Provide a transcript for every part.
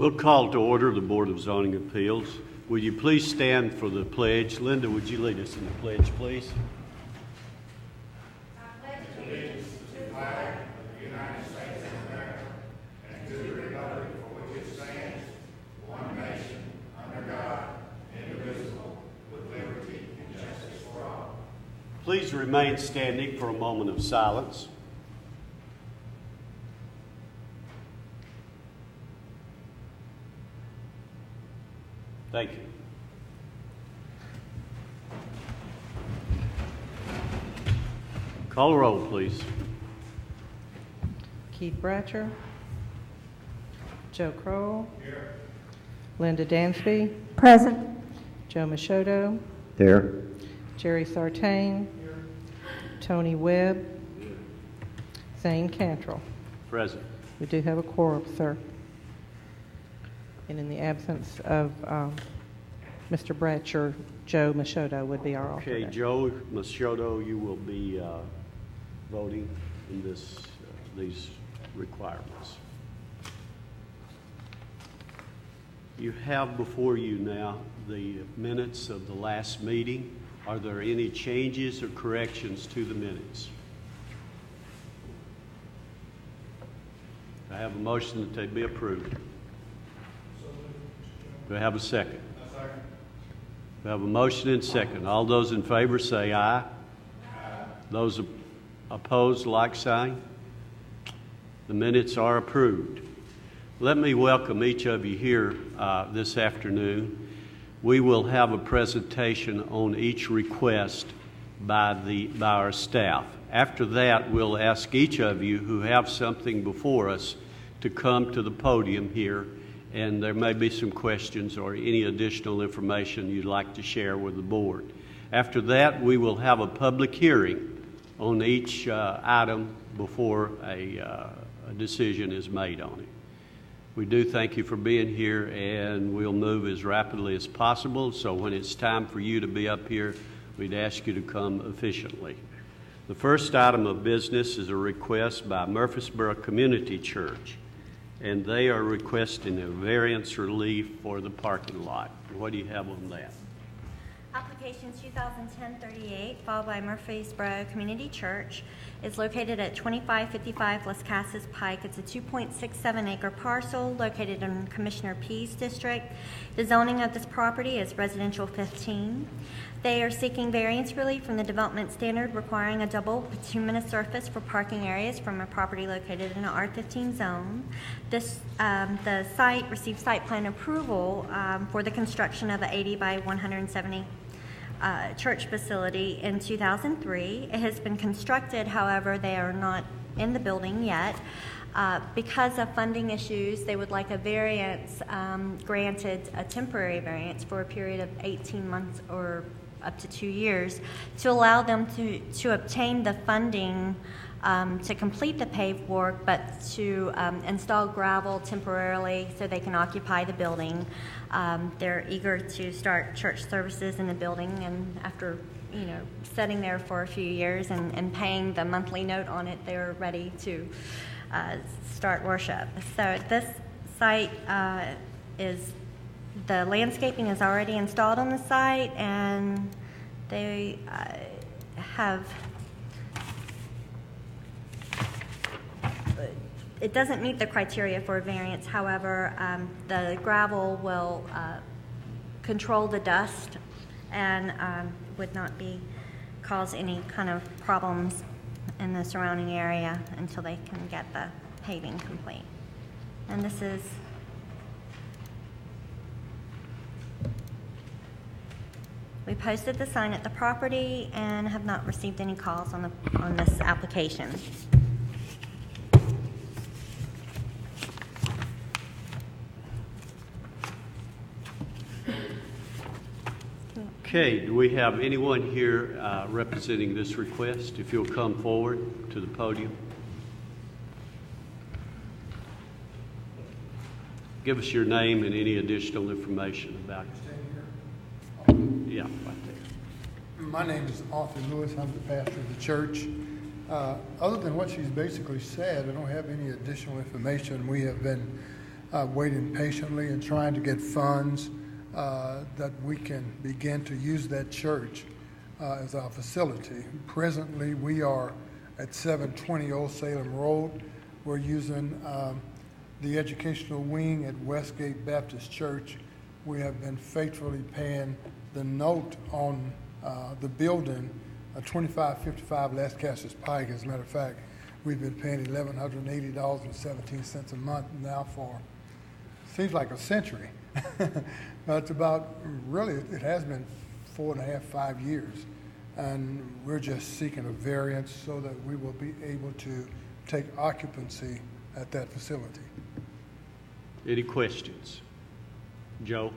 We'll call to order the Board of Zoning Appeals. Will you please stand for the pledge? Linda, would you lead us in the pledge, please? I pledge allegiance to the flag of the United States of America and to the republic for which it stands, one nation, under God, indivisible, with liberty and justice for all. Please remain standing for a moment of silence. Thank you. Call the roll, please. Keith Bratcher. Joe Crowell. Here. Linda Dansby. Present. Joe Machado. Here. Jerry Sartain. Here. Tony Webb. Zane Cantrell. Present. We do have a quorum, sir. And in the absence of Mr. Bratcher, Joe Machado would be our alternate. Okay, Joe Machado, you will be voting in these requirements. You have before you now the minutes of the last meeting. Are there any changes or corrections to the minutes? I have a motion that they be approved. Do I have a second? Second. We have a motion and second. All those in favor say aye. Aye. Those opposed, like sign. The minutes are approved. Let me welcome each of you here this afternoon. We will have a presentation on each request by our staff. After that, we'll ask each of you who have something before us to come to the podium here, and there may be some questions or any additional information you'd like to share with the board. After that, we will have a public hearing on each item before a decision is made on it. We do thank you for being here, and we'll move as rapidly as possible, so when it's time for you to be up here, we'd ask you to come efficiently. The first item of business is a request by Murfreesboro Community Church, and they are requesting a variance relief for the parking lot. What do you have on that? Application 2010-38, filed by Murfreesboro Community Church, is located at 2555 Las Casas Pike. It's a 2.67 acre parcel located in Commissioner Pease District. The zoning of this property is residential 15. They are seeking variance relief from the development standard requiring a double bituminous surface for parking areas from a property located in an R15 zone. The site received site plan approval for the construction of the 80 by 170 church facility in 2003. It has been constructed, however, they are not in the building yet. Because of funding issues, they would like a variance granted, a temporary variance for a period of 18 months or up to 2 years to allow them to obtain the funding to complete the paved work, but to install gravel temporarily so they can occupy the building. They're eager to start church services in the building, and after sitting there for a few years and paying the monthly note on it, they're ready to start worship. So this site the landscaping is already installed on the site, and they it doesn't meet the criteria for a variance. However, the gravel will control the dust and would not cause any kind of problems in the surrounding area until they can get the paving complete. And this is we posted the sign at the property and have not received any calls on this application. Okay, do we have anyone here representing this request? If you'll come forward to the podium. Give us your name and any additional information about it. Yeah, right there. My name is Arthur Lewis. I'm the pastor of the church. Other than what she's basically said, I don't have any additional information. We have been waiting patiently and trying to get funds that we can begin to use that church as our facility. Presently, we are at 720 Old Salem Road. We're using the educational wing at Westgate Baptist Church. We have been faithfully paying the note on the building, 2555 Las Casas Pike. As a matter of fact, we've been paying $1,180.17 a month now for, seems like a century. But it's about, really, it has been 4.5, 5 years. And we're just seeking a variance so that we will be able to take occupancy at that facility. Any questions? Joe?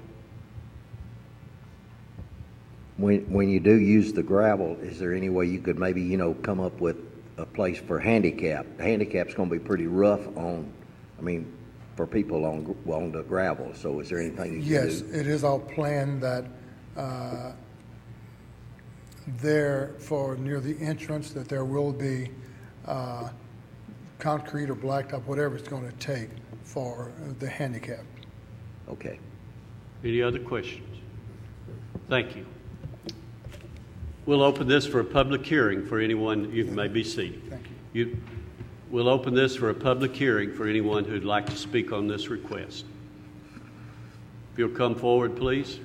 When you do use the gravel, is there any way you could maybe, you know, come up with a place for handicap? Handicap's going to be pretty rough for people on the gravel. So is there anything you can do? Yes, it is our plan that there, for near the entrance, that there will be concrete or blacktop, whatever it's going to take for the handicap. Okay. Any other questions? Thank you. We'll open this for a public hearing for anyone. You may be seated. Thank you. We'll open this for a public hearing for anyone who'd like to speak on this request. If you'll come forward, please.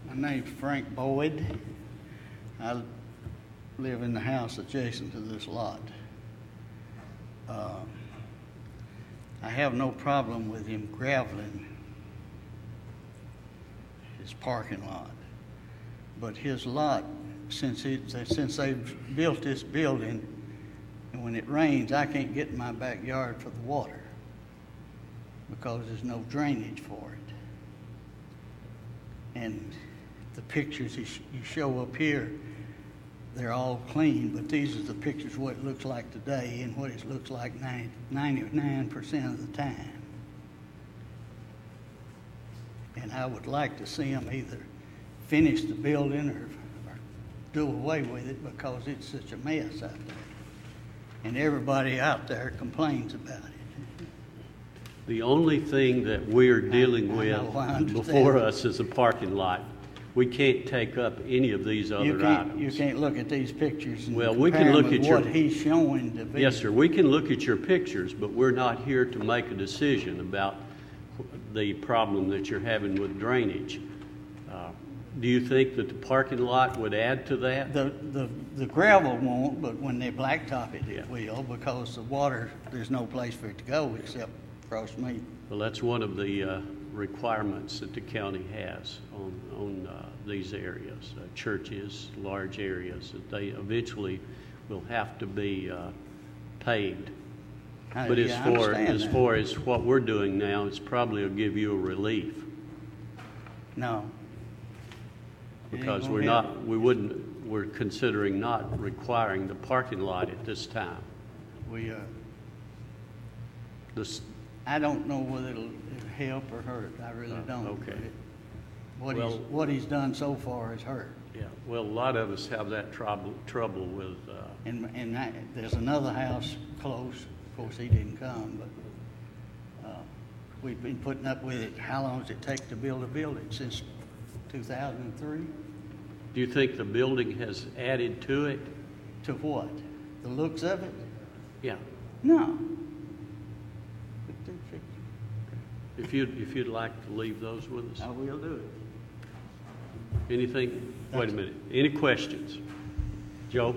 My name's Frank Boyd. I live in the house adjacent to this lot. I have no problem with him graveling his parking lot, but his lot, since they've built this building, and when it rains, I can't get in my backyard for the water because there's no drainage for it. And the pictures you show up here, they're all clean, but these are the pictures of what it looks like today and what it looks like 99% of the time. And I would like to see them either finish the building or do away with it because it's such a mess out there. And everybody out there complains about it. The only thing that we're dealing with before us is a parking lot. We can't take up any of these other items. You can't look at these pictures and well, we compare can look them with at your, what he's showing to be. Yes, sir. We can look at your pictures, but we're not here to make a decision about the problem that you're having with drainage. Do you think that the parking lot would add to that? The gravel won't, but when they blacktop it, it will, because the water, there's no place for it to go except across me. Well, that's one of the requirements that the county has on these areas, churches, large areas, that they eventually will have to be paved. But as far as what we're doing now, it's probably will give you a relief. No. Because we're considering not requiring the parking lot at this time. I don't know whether it'll help or hurt. I really don't. Okay. What he's done so far has hurt. Yeah. Well, a lot of us have that trouble with. There's another house close. Of course, he didn't come, but we've been putting up with it. How long does it take to build a building? Since 2003. Do you think the building has added to it? To what? The looks of it? Yeah. No. If you'd like to leave those with us. I will do it. Anything? Wait a minute. Any questions? Joe?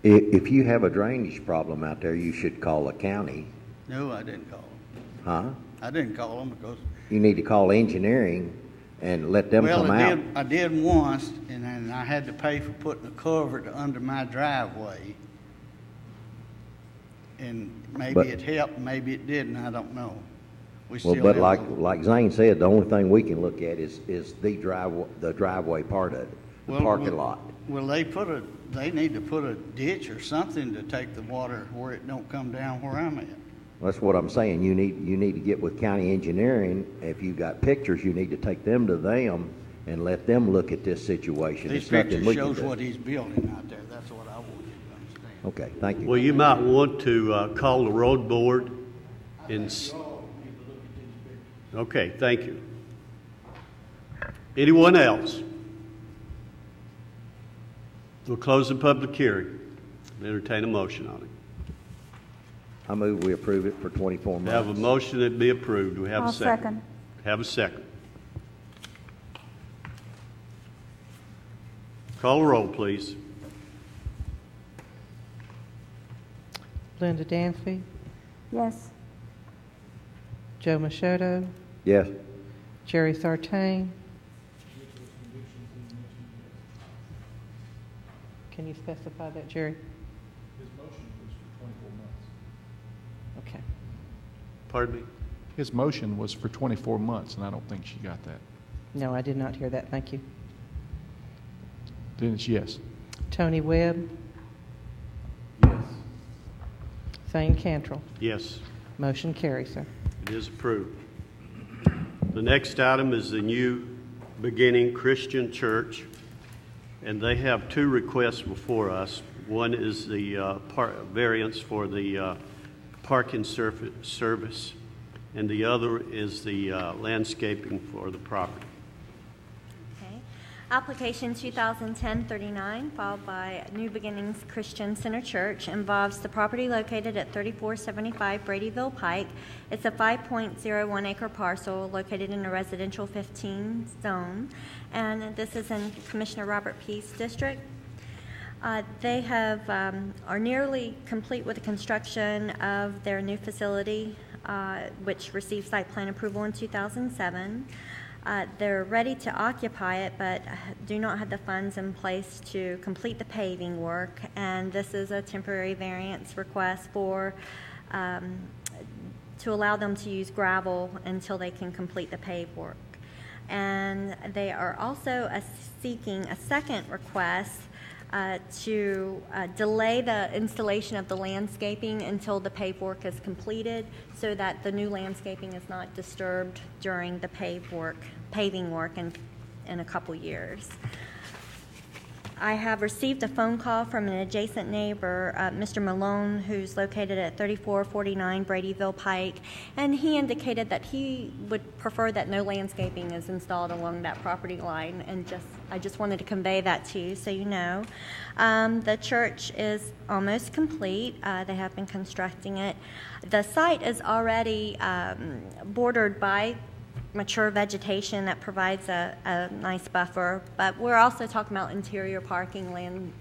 If you have a drainage problem out there, you should call the county. No, I didn't call them. Huh? I didn't call them because... You need to call engineering and let them come out. I did once, and then I had to pay for putting a culvert under my driveway. And maybe it helped, maybe it didn't, I don't know. But like Zane said, the only thing we can look at is the driveway part of it, the parking lot. Well, they need to put a ditch or something to take the water where it don't come down where I'm at. That's what I'm saying. You need to get with county engineering. If you've got pictures, you need to take them to them and let them look at this situation. These It's nothing pictures we can shows do. what he's building out there. That's what I want you to understand. Okay, thank you. Well, you might want to call the road board and... Okay, thank you. Anyone else? We'll close the public hearing. Entertain a motion on it. I move we approve it for 24 We months. have a motion that be approved. Do we have I'll a second? second. Have a second. Call the roll, please. Linda Dansby, Yes. Joe Machado, Yes. Jerry Sartain. Can you specify that, Jerry? His motion was for 24 months. Okay. Pardon me? His motion was for 24 months, and I don't think she got that. No, I did not hear that. Thank you. Then it's yes. Tony Webb, Yes. Thane Cantrell. Yes, Motion carries, sir. it is approved. The next item is the New Beginning Christian Church, and they have two requests before us. One is the variance for the parking service, and the other is the landscaping for the property. Okay. Application 2010-39, filed by New Beginnings Christian Center Church, involves the property located at 3475 Bradyville Pike. It's a 5.01 acre parcel located in a residential 15 zone, and this is in Commissioner Robert Peace District. They are nearly complete with the construction of their new facility, which received site plan approval in 2007. They're ready to occupy it, but do not have the funds in place to complete the paving work, and this is a temporary variance request for to allow them to use gravel until they can complete the pave work. And they are also seeking a second request to delay the installation of the landscaping until the pave work is completed, so that the new landscaping is not disturbed during the paving work in a couple years. I have received a phone call from an adjacent neighbor, Mr. Malone, who's located at 3449 Bradyville Pike, and he indicated that he would prefer that no landscaping is installed along that property line, and I just wanted to convey that to you so you know. The church is almost complete. They have been constructing it. The site is already bordered by mature vegetation that provides a nice buffer, but we're also talking about interior parking,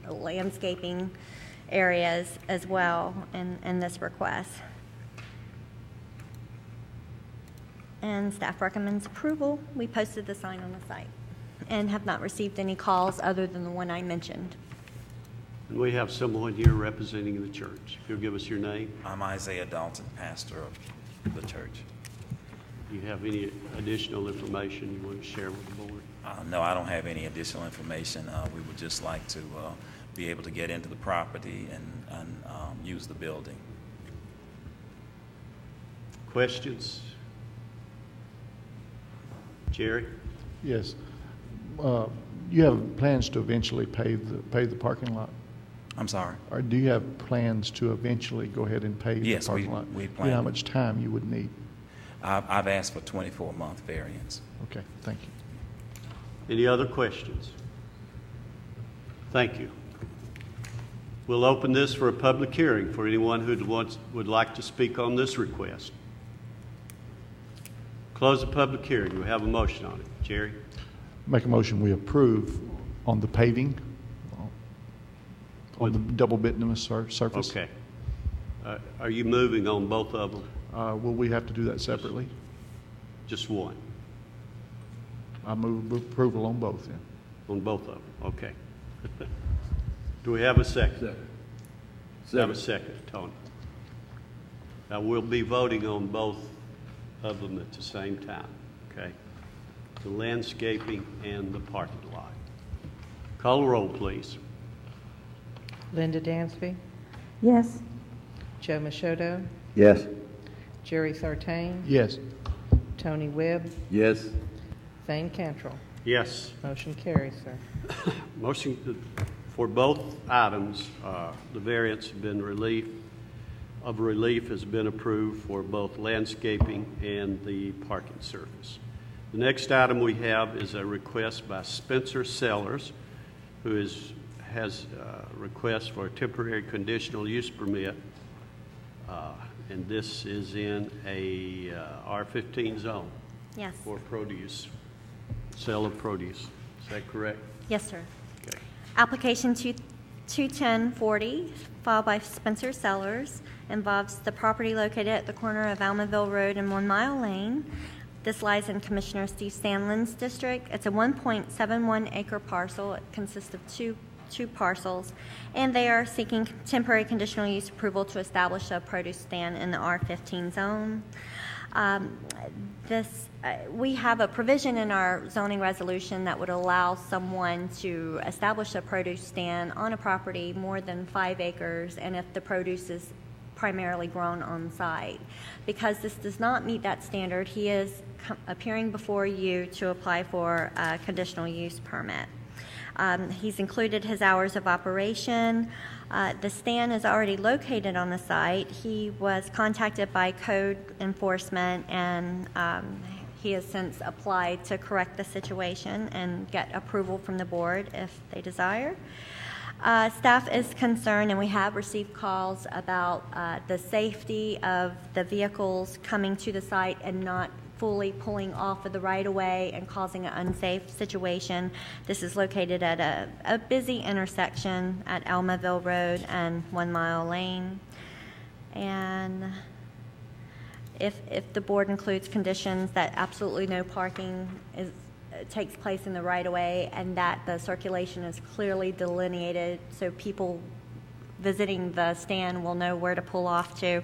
landscaping areas as well in this request. And staff recommends approval. We posted the sign on the site and have not received any calls other than the one I mentioned. And we have someone here representing the church. If you'll give us your name. I'm Isaiah Dalton, pastor of the church. Do you have any additional information you want to share with the board? No, I don't have any additional information. We would just like to be able to get into the property and use the building. Questions? Jerry? Yes. You have plans to eventually pave the parking lot? I'm sorry? Or do you have plans to eventually go ahead and pave Yes, the parking lot? we You plan. know how much time you would need? I've asked for 24-month variance. Okay, thank you. Any other questions? Thank you. We'll open this for a public hearing for anyone who would like to speak on this request. Close the public hearing. We have a motion on it. Jerry? Make a motion we approve on the paving, on the double bituminous surface. Okay. Are you moving on both of them? Will we have to do that separately? Just one? I move approval on both then. On both of them? Okay. Do we have a second? Have a second, Tony. Now, we'll be voting on both of them at the same time, okay? The landscaping and the parking lot. Call the roll, please. Linda Dansby, Yes. Joe Machado, Yes. Jerry Sartain, Yes. Tony Webb, Yes. Zane Cantrell. Yes. Motion carries, sir. Motion for both items, the variance have been relief has been approved for both landscaping and the parking surface. The next item we have is a request by Spencer Sellers, who has a request for a temporary conditional use permit, and this is in a R15 zone Yes. for produce, sale of produce. Is that correct? Yes, sir. Okay. Application 21040, filed by Spencer Sellers, involves the property located at the corner of Almaville Road and 1 Mile Lane. This lies in Commissioner Steve Sandlin's district. It's a 1.71 acre parcel. It consists of two parcels, and they are seeking temporary conditional use approval to establish a produce stand in the R15 zone. We have a provision in our zoning resolution that would allow someone to establish a produce stand on a property more than 5 acres, and if the produce is primarily grown on site. Because this does not meet that standard, he is appearing before you to apply for a conditional use permit. He's included his hours of operation. The stand is already located on the site. He was contacted by code enforcement, and he has since applied to correct the situation and get approval from the board if they desire. Staff is concerned, and we have received calls about the safety of the vehicles coming to the site and not fully pulling off of the right-of-way and causing an unsafe situation. This is located at a busy intersection at Almaville Road and 1 Mile Lane. And if the board includes conditions that absolutely no parking takes place in the right-of-way and that the circulation is clearly delineated so people visiting the stand will know where to pull off to,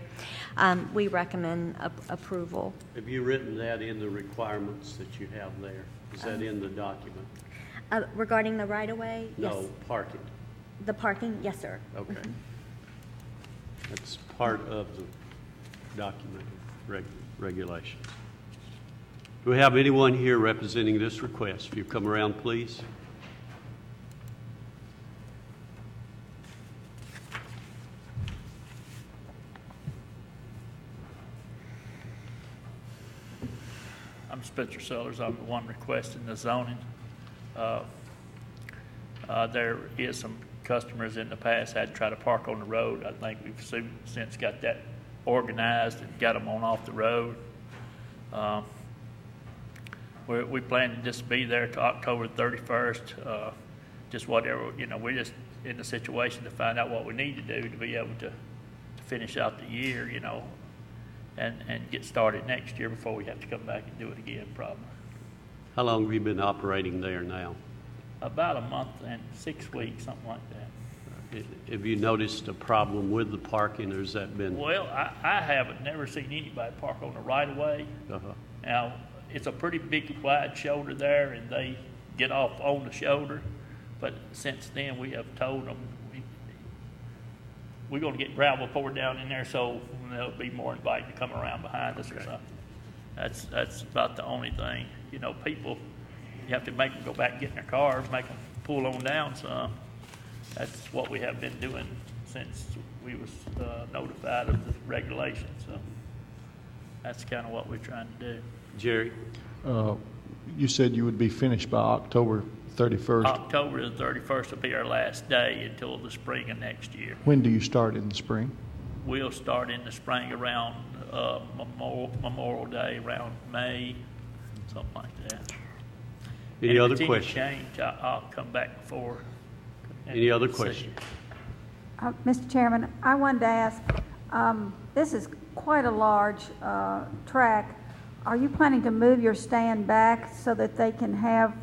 we recommend approval. Have you written that in the requirements that you have there? Is that in the document? Regarding the right-of-way? Yes. No, parking. The parking? Yes, sir. Okay. That's part of the document regulations. Do we have anyone here representing this request? If you come around, please. I'm Spencer Sellers. I'm the one requesting the zoning. There is some customers in the past had to try to park on the road. I think we've since got that organized and got them on off the road. We plan to just be there to October 31st. Just whatever, we're just in the situation to find out what we need to do to be able to finish out the year, and get started next year before we have to come back and do it again, probably. How long have you been operating there now? About a month and 6 weeks, something like that. Have you noticed a problem with the parking, or has that been? Well, I haven't never seen anybody park on the right-of-way. Now, it's a pretty big wide shoulder there, and they get off on the shoulder. But since then, we have told them we're going to get gravel poured down in there, so they'll be more invited to come around behind us or something. That's about the only thing. People, you have to make them go back and get in their cars, make them pull on down some. That's what we have been doing since we was notified of the regulations. So that's kind of what we're trying to do. Jerry? You said you would be finished by October 31st. October the 31st will be our last day until the spring of next year. When do you start in the spring? We'll start in the spring around Memorial Day, around May, something like that. Any other questions? Change, I'll come back before. Any other questions? Mr. Chairman, I wanted to ask, this is quite a large track. Are you planning to move your stand back so that they can have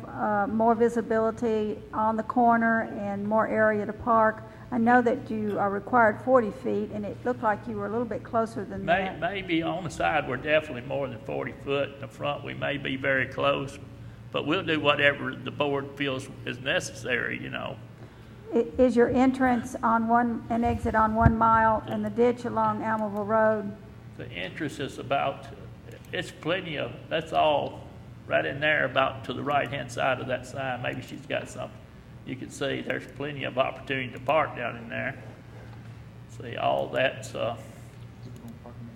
more visibility on the corner and more area to park? I know that you are required 40 feet, and it looked like you were a little bit closer than that. Maybe on the side, we're definitely more than 40 foot. In the front, we may be very close, but we'll do whatever the board feels is necessary, Is your entrance on and exit on 1 Mile and the ditch along Almaville Road? The entrance is about, it's plenty of, that's all right in there about to the right-hand side of that sign. Maybe she's got something. You can see there's plenty of opportunity to park down in there. See, all that's,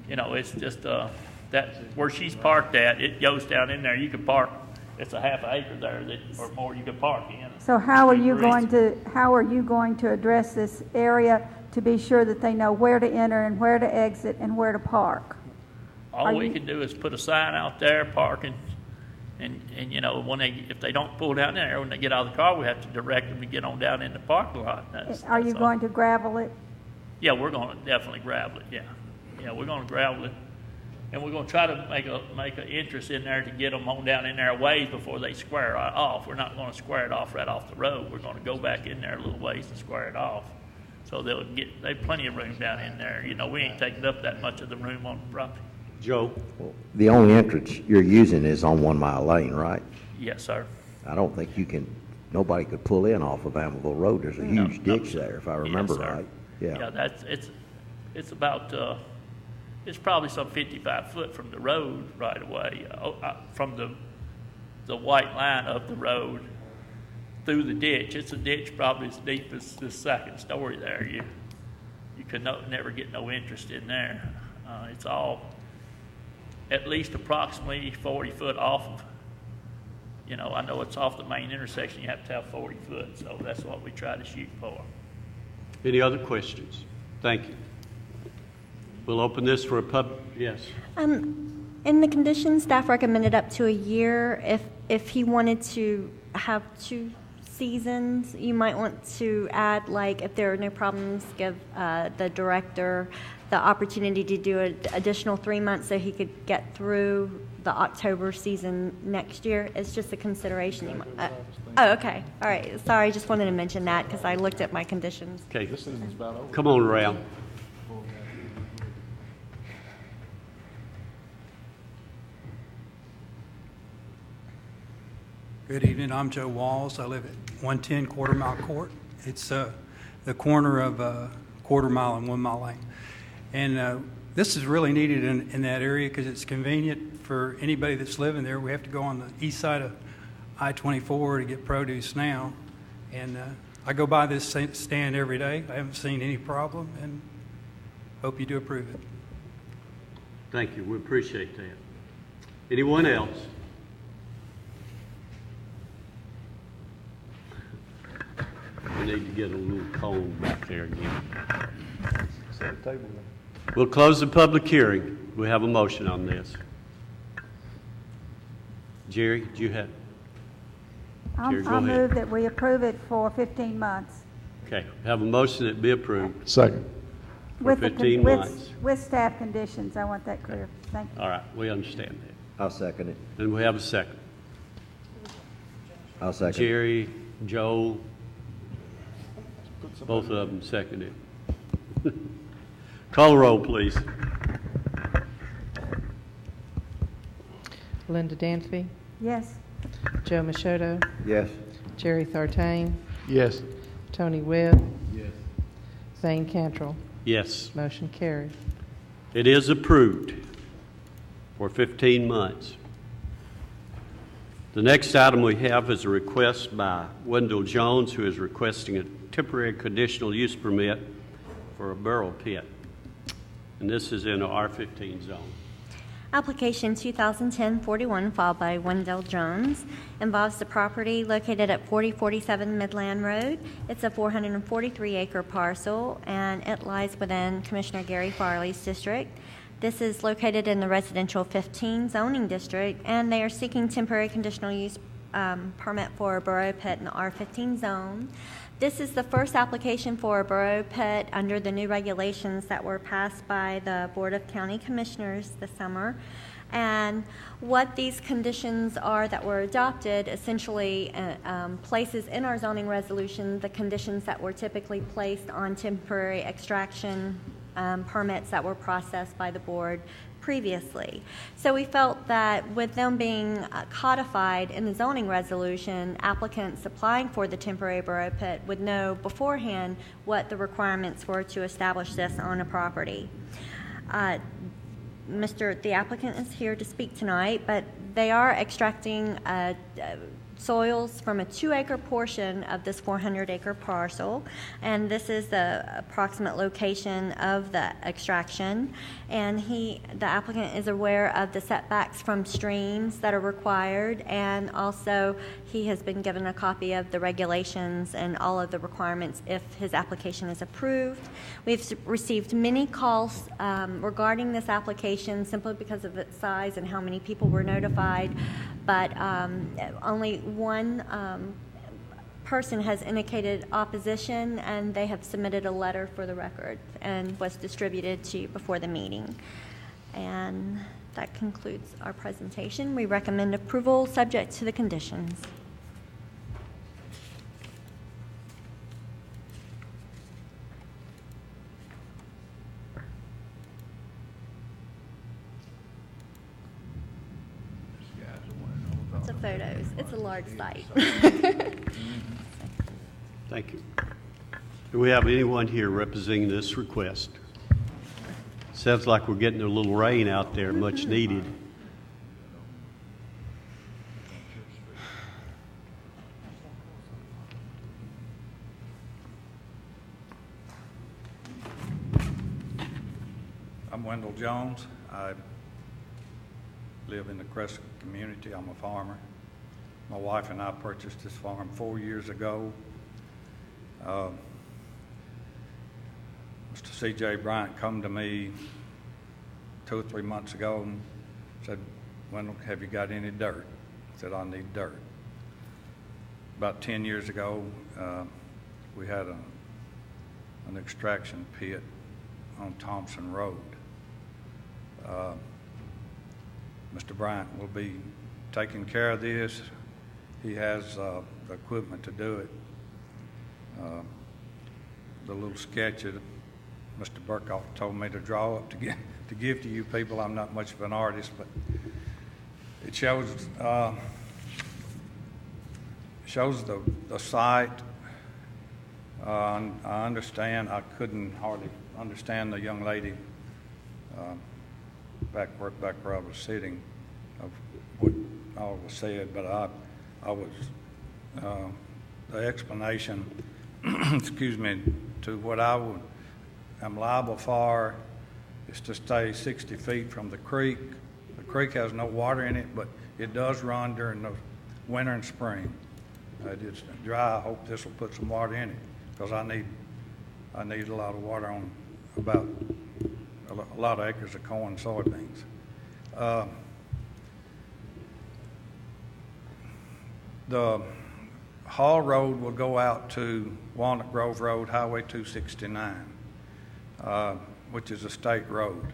you know, it's just, that, where she's parked at, it goes down in there. You can park, it's a half acre there that, or more you can park in. So how are you going to address this area to be sure that they know where to enter and where to exit and where to park? All we can do is put a sign out there, parking, and you know, if they don't pull down there, when they get out of the car, we have to direct them to get on down in the parking lot. Are you going to gravel it? Yeah, we're going to definitely gravel it, yeah, we're going to gravel it. And we're going to try to make an interest in there to get them on down in there a ways before they square it off. We're not going to square it off right off the road. We're going to go back in there a little ways and square it off. So they've plenty of room down in there. You know, we ain't taking up that much of the room on the property. Joe? The only entrance you're using is on 1 Mile Lane, right? Yes, sir. I don't think nobody could pull in off of Amaville Road. There's a huge ditch there, if I remember right. Yeah, it's about, it's probably some 55 foot from the road right away, from the white line of the road through the ditch. It's a ditch probably as deep as the second story there. You could never get no interest in there. It's all at least approximately 40 foot off of, you know, I know it's off the main intersection. You have to have 40 foot, so that's what we try to shoot for. Any other questions? Thank you. We'll open this for a yes. In the conditions, staff recommended up to a year. If he wanted to have 2 seasons, you might want to add, like, if there are no problems, give the director the opportunity to do an additional 3 months so he could get through the October season next year. It's just a consideration. Oh, okay. All right. Sorry, just wanted to mention that because I looked at my conditions. Okay. Come on around. Good evening. I'm Joe Walls. I live at 110 Quarter Mile Court. It's the corner of Quarter Mile and 1 Mile Lane. And this is really needed in that area because it's convenient for anybody that's living there. We have to go on the east side of I-24 to get produce now. And I go by this stand every day. I haven't seen any problem, and hope you do approve it. Thank you. We appreciate that. Anyone else? We need to get a little comb back there again. We'll close the public hearing. We have a motion on this. Jerry, do you have? Jerry, go I'll ahead. move that we approve it for 15 months. Okay, we have a motion that be approved Second. for 15 months. With staff conditions. I want that clear. Thank you. All right, we understand that. I'll second it. And we have a second. I'll second it. Jerry, Joe, both of them seconded. Call the roll, please. Linda Dansby, Yes. Joe Machado, Yes. Jerry Thartain, Yes. Tony Webb, Yes. Zane Cantrell. Yes, Motion carried. it is approved for 15 months. The next item we have is a request by Wendell Jones, who is requesting a temporary conditional use permit for a barrel pit. And this is in the R15 zone. Application 2010-41 filed by Wendell Jones involves the property located at 4047 Midland Road. It's a 443-acre parcel, and it lies within Commissioner Gary Farley's district. This is located in the residential 15 zoning district, and they are seeking temporary conditional use permit for a burrow pit in the R15 zone. This is the first application for a burrow pit under the new regulations that were passed by the Board of County Commissioners this summer. And what these conditions are that were adopted essentially places in our zoning resolution the conditions that were typically placed on temporary extraction permits that were processed by the board previously. So we felt that with them being codified in the zoning resolution, applicants applying for the temporary burrow pit would know beforehand what the requirements were to establish this on a property. the applicant is here to speak tonight, but they are extracting soils from a 2-acre portion of this 400-acre parcel, and this is the approximate location of the extraction. And the applicant is aware of the setbacks from streams that are required, and also he has been given a copy of the regulations and all of the requirements if his application is approved. We've received many calls regarding this application simply because of its size and how many people were notified, but only one person has indicated opposition, and they have submitted a letter for the record and was distributed to you before the meeting. And that concludes our presentation. We recommend approval subject to the conditions. It's a photos. It's a large site. Thank you. Do we have anyone here representing this request? Sounds like we're getting a little rain out there, much needed. I'm Wendell Jones. I live in the Crescent community. I'm a farmer. My wife and I purchased this farm 4 years ago. Mr. C.J. Bryant come to me 2 or 3 months ago and said, "Wendell, have you got any dirt?" I said, "I need dirt." About 10 years ago, we had an extraction pit on Thompson Road. Mr. Bryant will be taking care of this. He has the equipment to do it. The little sketch that Mr. Burkoff told me to draw up to give to you people. I'm not much of an artist, but it shows the site. I understand. I couldn't hardly understand the young lady back where I was sitting of what all was said, but I was the explanation. Excuse me, to what I'm liable for is to stay 60 feet from the creek. The creek has no water in it, but it does run during the winter and spring. It's dry. I hope this will put some water in it, because I need a lot of water on about a lot of acres of corn and soybeans. The Hall Road will go out to Walnut Grove Road, Highway 269, which is a state road.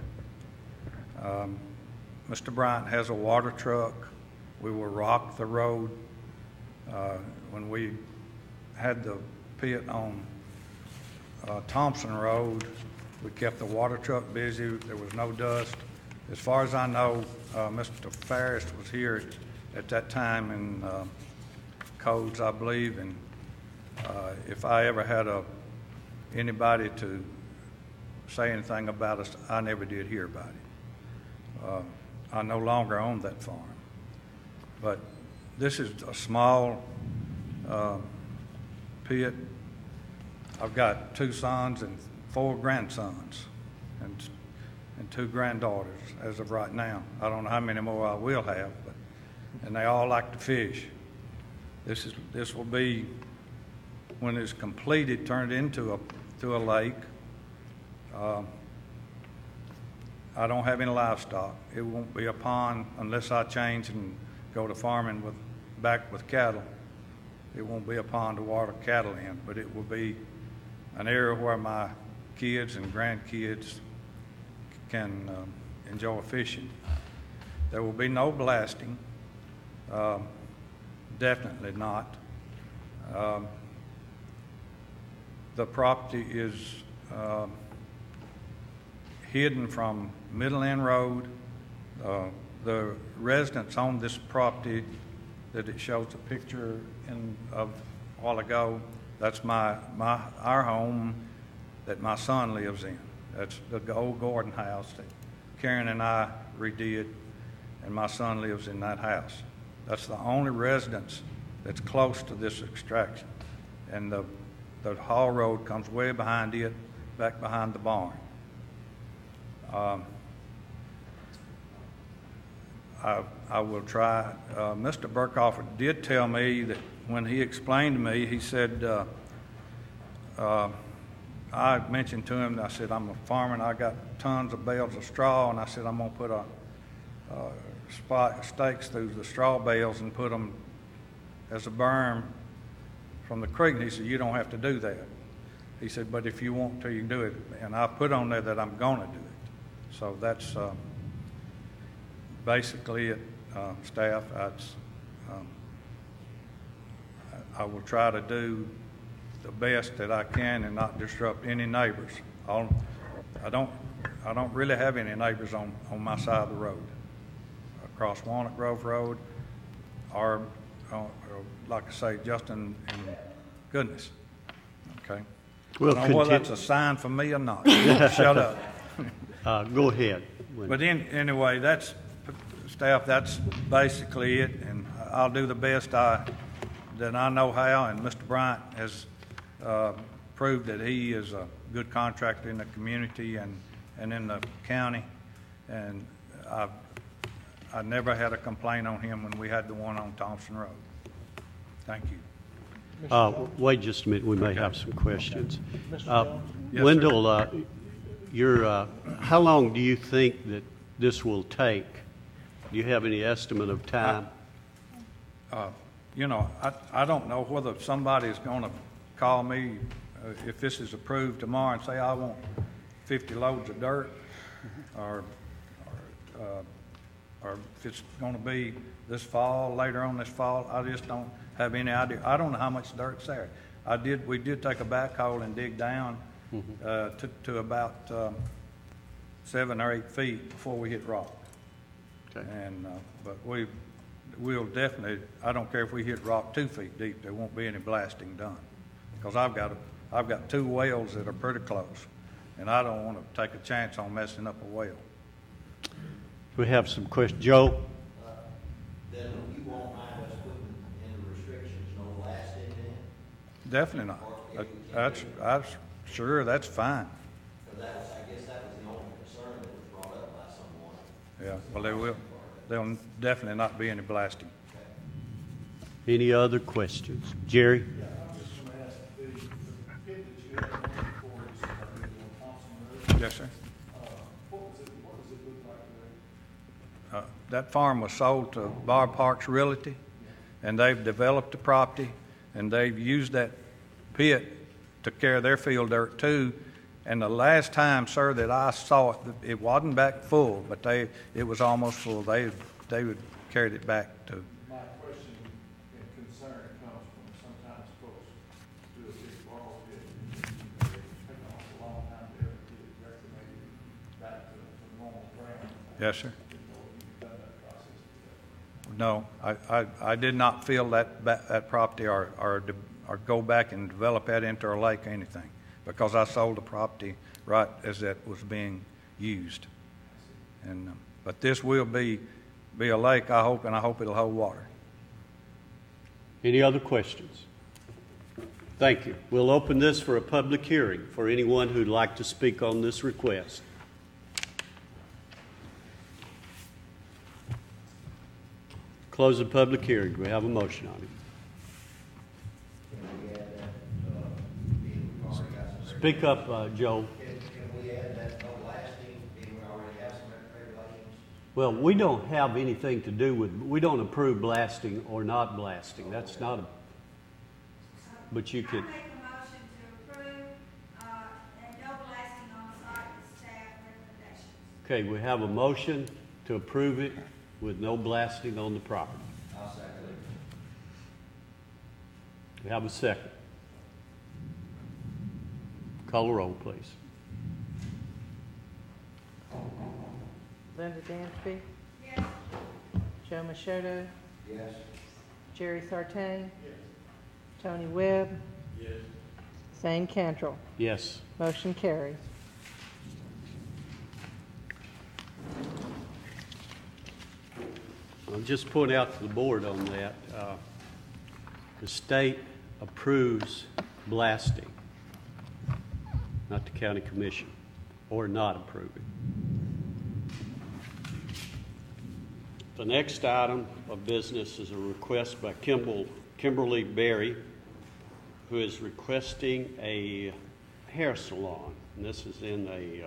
Mr. Bryant has a water truck. We will rock the road. When we had the pit on Thompson Road, we kept the water truck busy. There was no dust. As far as I know, Mr. Ferris was here at that time in codes, I believe, and if I ever had anybody to say anything about us, I never did hear about it. I no longer own that farm, but this is a small pit. I've got 2 sons and 4 grandsons and 2 granddaughters as of right now. I don't know how many more I will have, and they all like to fish. This will be, when it's completed, turned into a lake. I don't have any livestock. It won't be a pond unless I change and go to farming back with cattle. It won't be a pond to water cattle in, but it will be an area where my kids and grandkids can enjoy fishing. There will be no blasting. Definitely not. The property is hidden from Middle End Road. The residents on this property that it shows a picture of a while ago, that's our home that my son lives in. That's the old Gordon house that Karen and I redid, and my son lives in that house. That's the only residence that's close to this extraction. And the Hall Road comes way behind it, back behind the barn. I will try. Mr. Burkhoff did tell me that when he explained to me, he said, I mentioned to him, I said, I'm a farmer and I got tons of bales of straw, and I said, I'm going to put stakes through the straw bales and put them as a berm from the creek. And he said, you don't have to do that. He said, but if you want to, you can do it. And I put on there that I'm going to do it. So that's basically it, staff. I will try to do the best that I can and not disrupt any neighbors. I don't really have any neighbors on my side of the road, across Walnut Grove Road, or like I say, just in goodness. Okay. We'll I don't know whether that's a sign for me or not. Shut up. Go ahead. But anyway, that's staff. That's basically it, and I'll do the best that I know how. And Mr. Bryant has proved that he is a good contractor in the community and in the county, and I never had a complaint on him when we had the one on Thompson Road. Thank you. Wait just a minute. We may have some questions. Yes, Wendell, how long do you think that this will take? Do you have any estimate of time? I don't know whether somebody is going to call me if this is approved tomorrow and say I want 50 loads of dirt, or if it's going to be this fall, later on this fall. I just don't have any idea. I don't know how much dirt's there. We did take a backhoe and dig down to about 7 or 8 feet before we hit rock. Okay. And but we'll definitely. I don't care if we hit rock 2 feet deep. There won't be any blasting done, because I've got 2 wells that are pretty close, and I don't want to take a chance on messing up a well. We have some questions. Joe? Then you won't mind us putting in restrictions, no blasting in? Definitely not. That's sure, that's fine. I guess that was the only concern that was brought up by someone. Yeah, well, there'll definitely not be any blasting. Any other questions? Jerry? Yes, sir. That farm was sold to Barb Parks Realty, and they've developed the property, and they've used that pit to carry their field dirt too. And the last time, sir, that I saw it, it wasn't back full, but it was almost full. They would carried it back to. My question and concern comes from sometimes folks do a big ball pit, and it takes a long time to ever get it reclaimed back to normal ground. Yes, sir. No, I did not feel that property or go back and develop that into a lake or anything, because I sold the property right as that was being used. And but this will be a lake, I hope, and I hope it'll hold water. Any other questions? Thank you. We'll open this for a public hearing for anyone who'd like to speak on this request. Close the public hearing. Do we have a motion on it? Speak up, Joe. Can we add that no blasting, being we already have some regulations? Well, we don't have anything to do with, we don't approve blasting or not blasting. That's not a, but you could. I make a motion to approve, and no blasting on site with staff recommendations. Okay, we have a motion to approve it with no blasting on the property. I'll second it. We have a second. Call the roll, please. Linda Dansby, Yes. Joe Machado, Yes. Jerry Sartain, Tony Webb, Zane Cantrell. Yes. Motion carries. I'll just point out to the board on that, the state approves blasting, not the county commission, or not approving. The next item of business is a request by Kimberly Berry, who is requesting a hair salon. And this is in a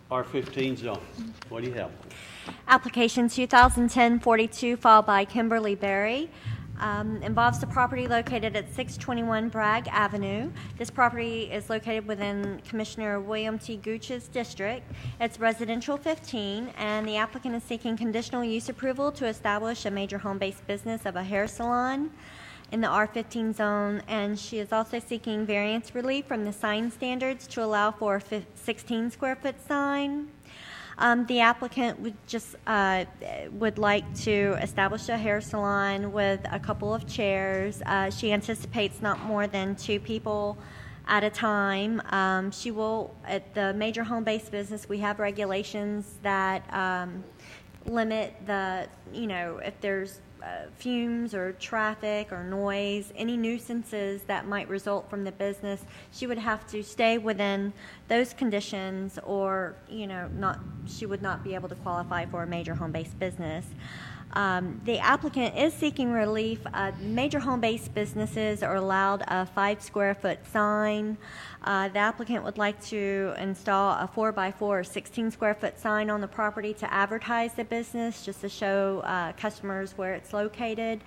R15 zone. What do you have? Application 2010-42, filed by Kimberly Berry. Involves the property located at 621 Bragg Avenue. This property is located within Commissioner William T. Gooch's district. It's residential 15, and the applicant is seeking conditional use approval to establish a major home-based business of a hair salon in the R15 zone, and she is also seeking variance relief from the sign standards to allow for a 16 square foot sign. The applicant would like to establish a hair salon with a couple of chairs. She anticipates not more than 2 people at a time. She will, at the major home-based business, we have regulations that limit the, if there's fumes or traffic or noise, any nuisances that might result from the business, she would have to stay within those conditions, or she would not be able to qualify for a major home-based business. The applicant is seeking relief. Major home-based businesses are allowed a 5 square foot sign. The applicant would like to install a 4x4 16 square foot sign on the property to advertise the business, just to show customers where it's located.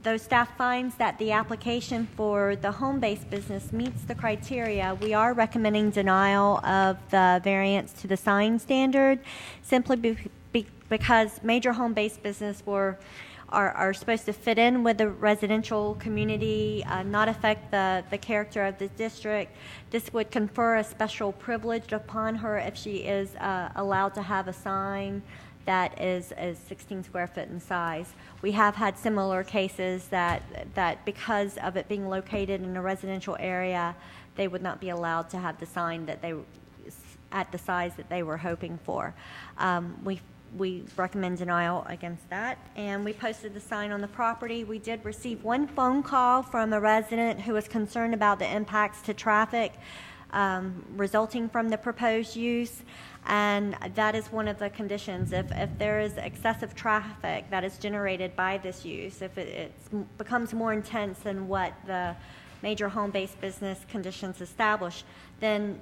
Though staff finds that the application for the home-based business meets the criteria, we are recommending denial of the variance to the sign standard, simply because major home-based business are supposed to fit in with the residential community, not affect the character of the district. This would confer a special privilege upon her if she is allowed to have a sign that is 16 square foot in size. We have had similar cases that because of it being located in a residential area, they would not be allowed to have the sign that at the size that they were hoping for. We recommend denial against that, and we posted the sign on the property. We did receive 1 phone call from a resident who was concerned about the impacts to traffic resulting from the proposed use, and that is one of the conditions. If there is excessive traffic that is generated by this use, if it becomes more intense than what the major home-based business conditions establish, then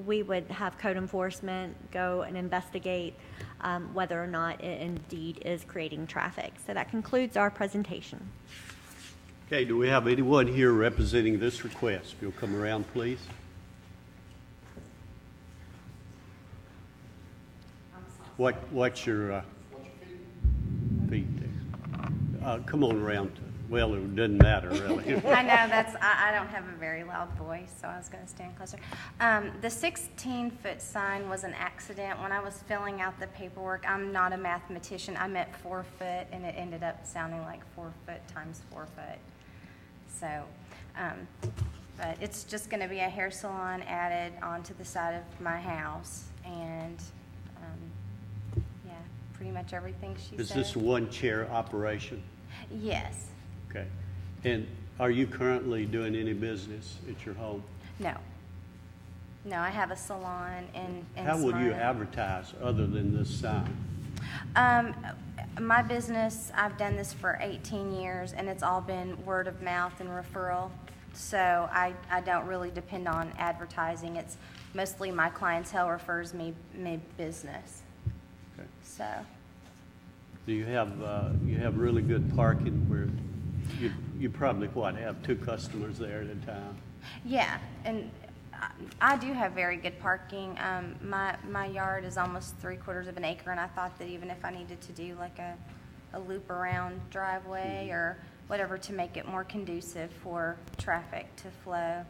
we would have code enforcement go and investigate whether or not it indeed is creating traffic. So that concludes our presentation. Okay, do we have anyone here representing this request? If you'll come around, please. What's your feet there? Come on around. Well, it doesn't matter, really. I know, I don't have a very loud voice, so I was going to stand closer. The 16-foot sign was an accident. When I was filling out the paperwork, I'm not a mathematician. I meant 4 foot, and it ended up sounding like 4 foot times 4 foot. So, but it's just going to be a hair salon added onto the side of my house, and yeah, pretty much everything she said. Is this a one-chair operation? Yes. Okay. And are you currently doing any business at your home? No. No, I have a salon in How will you Smyrna. advertise other than this sign? My business, I've done this for 18 years, and it's all been word of mouth and referral. So I don't really depend on advertising. It's mostly my clientele refers me business. Okay. So. Do you have really good parking where you probably have 2 customers there at a time? Yeah, and I do have very good parking. My yard is almost 3/4 of an acre, and I thought that even if I needed to do like a loop around driveway or whatever to make it more conducive for traffic to flow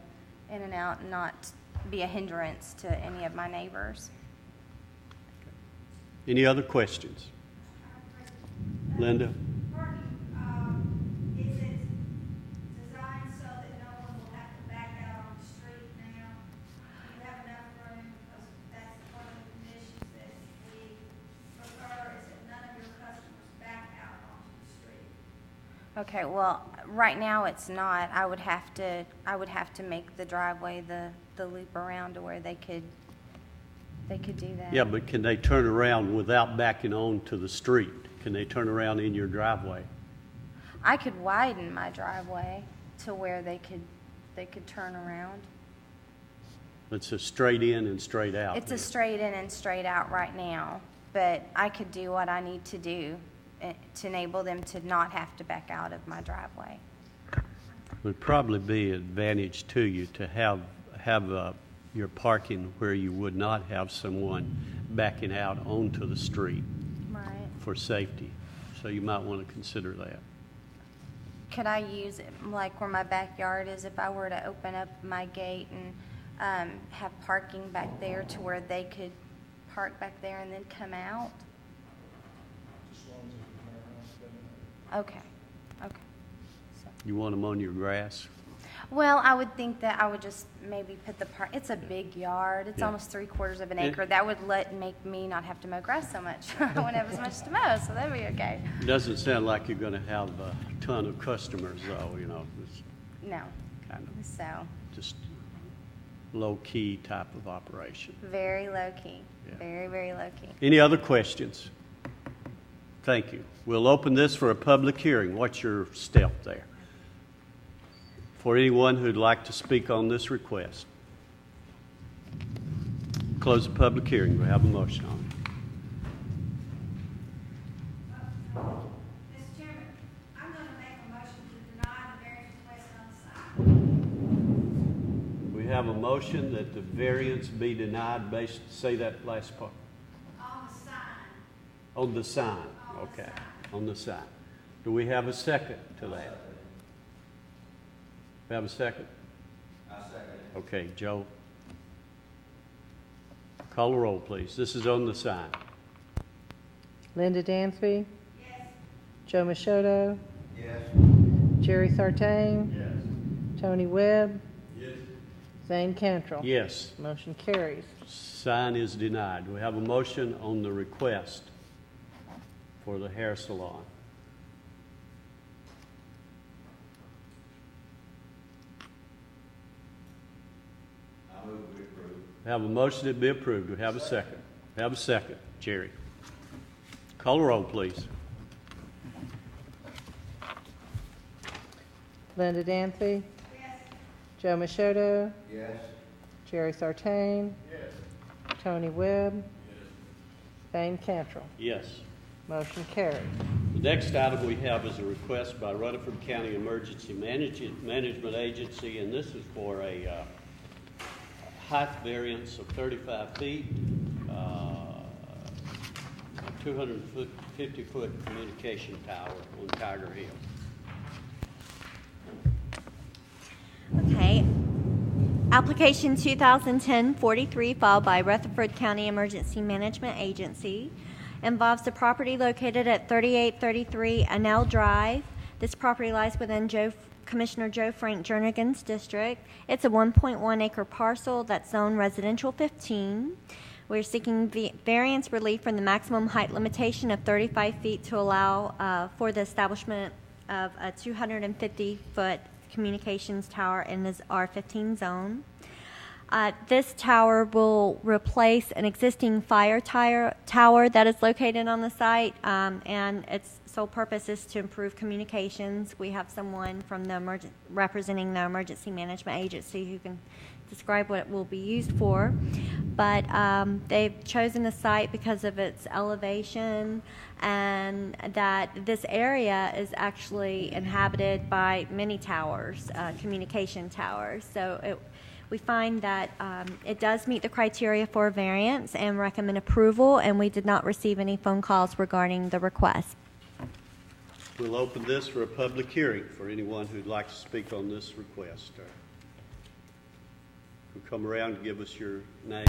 in and out and not be a hindrance to any of my neighbors. Any other questions? Linda? Is it designed so that no one will have to back out on the street now? Do you have enough room? Because that's the Okay, well, right now it's not. I would have to make the driveway the loop around to where they could do that. Yeah, but can they turn around without backing onto the street? Can they turn around in your driveway? I could widen my driveway to where they could turn around. It's a straight in and straight out. It's a straight in and straight out right now, but I could do what I need to do to enable them to not have to back out of my driveway. Would probably be an advantage to you to have your parking where you would not have someone backing out onto the street Right. for safety. So you might want to consider that. Could I use it like where my backyard is if I were to open up my gate and have parking back there to where they could park back there and then come out? Okay. You want them on your grass? Well, I would think that I would just maybe put it's a big yard. It's Yeah. almost 3/4 of an acre. That would make me not have to mow grass so much. I wouldn't have as much to mow, so that'd be okay. It doesn't sound like you're going to have a ton of customers, though, you know. It's No. kind of So, just low-key type of operation. very low key. Yeah. Very, very low key. Any other questions? Thank you. We'll open this for a public hearing. What's your step there? For anyone who'd like to speak on this request. Close the public hearing. We have a motion on it. Mr. Chairman, I'm going to make a motion to deny the variance request on the side. We have a motion that the variance be denied based, say that last part. On the sign. On the sign, okay, on the sign. Do we have a second to that? We have a second? I second. Okay, Joe. Call the roll, please. This is on the sign. Linda Dansby, Yes. Joe Machoto, Yes. Jerry Sartain, Yes. Tony Webb, Yes. Zane Cantrell. Yes, Motion carries. sign is denied. We have a motion on the request for the hair salon. I move we approve. We have a motion to be approved. Do we have a second? We have a second. Jerry. Call the roll, please. Linda Dansby, Yes. Joe Machoto, Yes. Jerry Sartain, Yes. Tony Webb, Zane Cantrell. Yes. Motion carries. The next item we have is a request by Rutherford County Emergency Management Agency, and this is for a height variance of 35 feet, a 250-foot communication tower on Tiger Hill. Okay. Application 2010-43 filed by Rutherford County Emergency Management Agency involves the property located at 3833 Annell Drive. This property lies within Commissioner Joe Frank Jernigan's district. It's a 1.1 acre parcel that's zoned residential 15. We're seeking variance relief from the maximum height limitation of 35 feet to allow for the establishment of a 250-foot communications tower in this R15 zone. This tower will replace an existing fire tower that is located on the site, and its sole purpose is to improve communications. We have someone from representing the Emergency Management Agency who can describe what it will be used for. But they've chosen the site because of its elevation and that this area is actually inhabited by many towers, communication towers. So we find that it does meet the criteria for a variance and recommend approval, and we did not receive any phone calls regarding the request. We'll open this for a public hearing for anyone who'd like to speak on this request. Come around and give us your name.